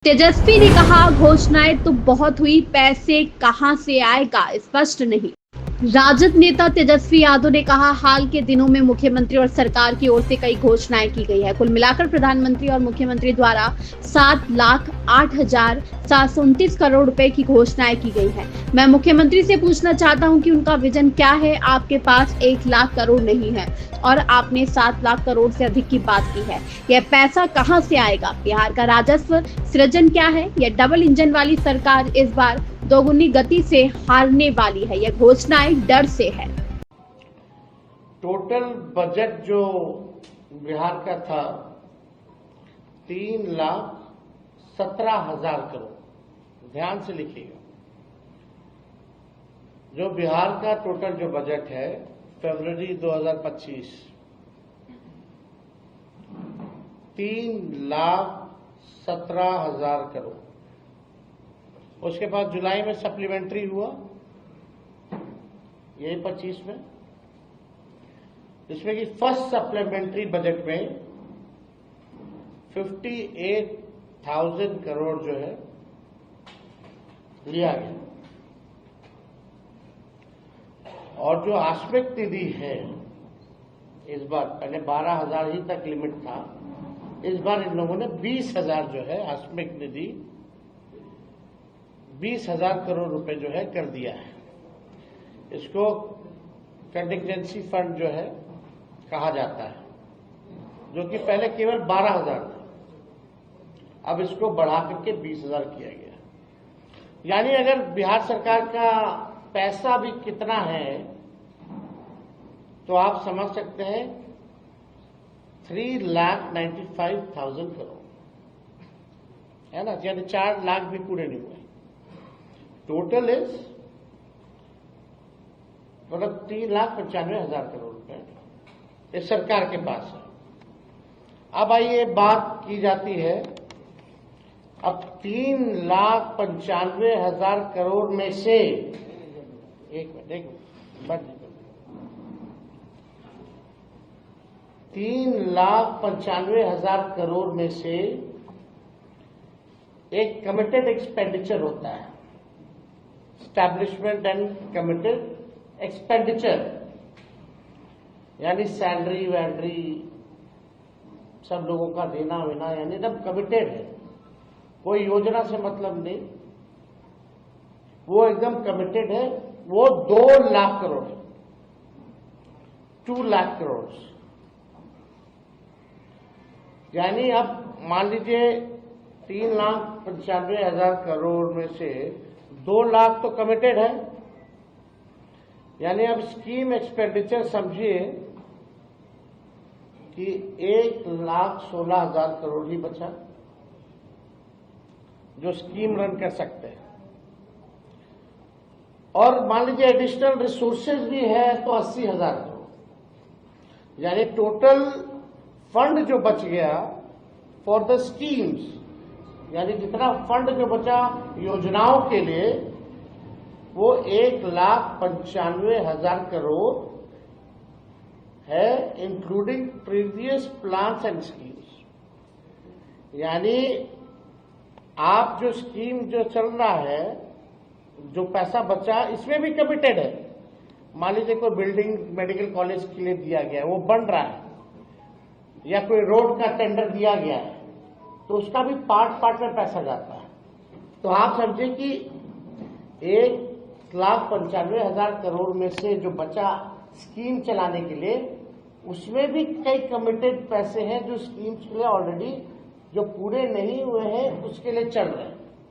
तेजस्वी ने कहा, घोषणाएं तो बहुत हुई, पैसे कहां से आएगा स्पष्ट नहीं। राजद नेता तेजस्वी यादव ने कहा, हाल के दिनों में मुख्यमंत्री और सरकार की ओर से कई घोषणाएं की गई है। कुल मिलाकर प्रधानमंत्री और मुख्यमंत्री द्वारा 7,08,729 करोड़ रुपए की घोषणाएं की गई है। मैं मुख्यमंत्री से पूछना चाहता हूं कि उनका विजन क्या है। आपके पास 1,00,000 करोड़ नहीं है और आपने 7 लाख करोड़ से अधिक की बात की है। यह पैसा कहां से आएगा? बिहार का राजस्व सृजन क्या है? यह डबल इंजन वाली सरकार इस बार दोगुनी गति से हारने वाली है। यह घोषणाएं डर से है। टोटल बजट जो बिहार का था 3,17,000 करोड़। ध्यान से लिखिएगा, जो बिहार का टोटल जो बजट है फरवरी 2025 3,17,000 करोड़। उसके बाद जुलाई में सप्लीमेंट्री हुआ, यही 25 में, जिसमें कि फर्स्ट सप्लीमेंट्री बजट में 58,000 करोड़ जो है लिया गया। और जो आश्विक निधि है इस बार, पहले 12,000 ही तक लिमिट था, इस बार इन लोगों ने 20,000 जो है आश्विक निधि 20,000 करोड़ रुपए जो है कर दिया है। इसको कंटिजेंसी फंड जो है कहा जाता है, जो कि पहले केवल 12,000 था, अब इसको बढ़ा करके 20,000 किया गया। यानी अगर बिहार सरकार का पैसा भी कितना है तो आप समझ सकते हैं 3,95,000 करोड़ है ना, यानी 4 लाख भी पूरे नहीं हुए। टोटल इज मतलब 3,95,000 करोड़ रुपए इस सरकार के पास है। अब आइए बात की जाती है, अब 3,95,000 करोड़ में से एक मिनट 3,95,000 करोड़ में से एक कमिटेड एक्सपेंडिचर होता है, एस्टैब्लिशमेंट एंड कमिटेड एक्सपेंडिचर, यानी सैलरी वैलरी सब लोगों का देना वेना, यानी एकदम कमिटेड है, कोई योजना से मतलब नहीं, वो एकदम कमिटेड है। वो 2 लाख करोड़ है, 2 लाख करोड़। यानी अब मान लीजिए 3,95,000 करोड़ में से 2 लाख तो कमिटेड है, यानी अब स्कीम एक्सपेंडिचर समझिए कि 1,16,000 करोड़ ही बचा जो स्कीम रन कर सकते हैं। और मान लीजिए एडिशनल रिसोर्सेज भी है तो 80,000 करोड़, यानी टोटल फंड जो बच गया फॉर द स्कीम्स, यानी जितना फंड जो बचा योजनाओं के लिए वो 1,95,000 करोड़ है, including previous plans and schemes. यानी आप जो स्कीम जो चल रहा है, जो पैसा बचा इसमें भी कमिटेड है। मान लीजिए कोई बिल्डिंग मेडिकल कॉलेज के लिए दिया गया है, वो बन रहा है, या कोई रोड का टेंडर दिया गया है, तो उसका भी पार्ट में पैसा जाता है। तो आप समझिए कि 1,95,000 करोड़ में से जो बचा स्कीम चलाने के लिए, उसमें भी कई कमिटेड पैसे हैं जो स्कीम्स के लिए ऑलरेडी जो पूरे नहीं हुए हैं उसके लिए चल रहे हैं।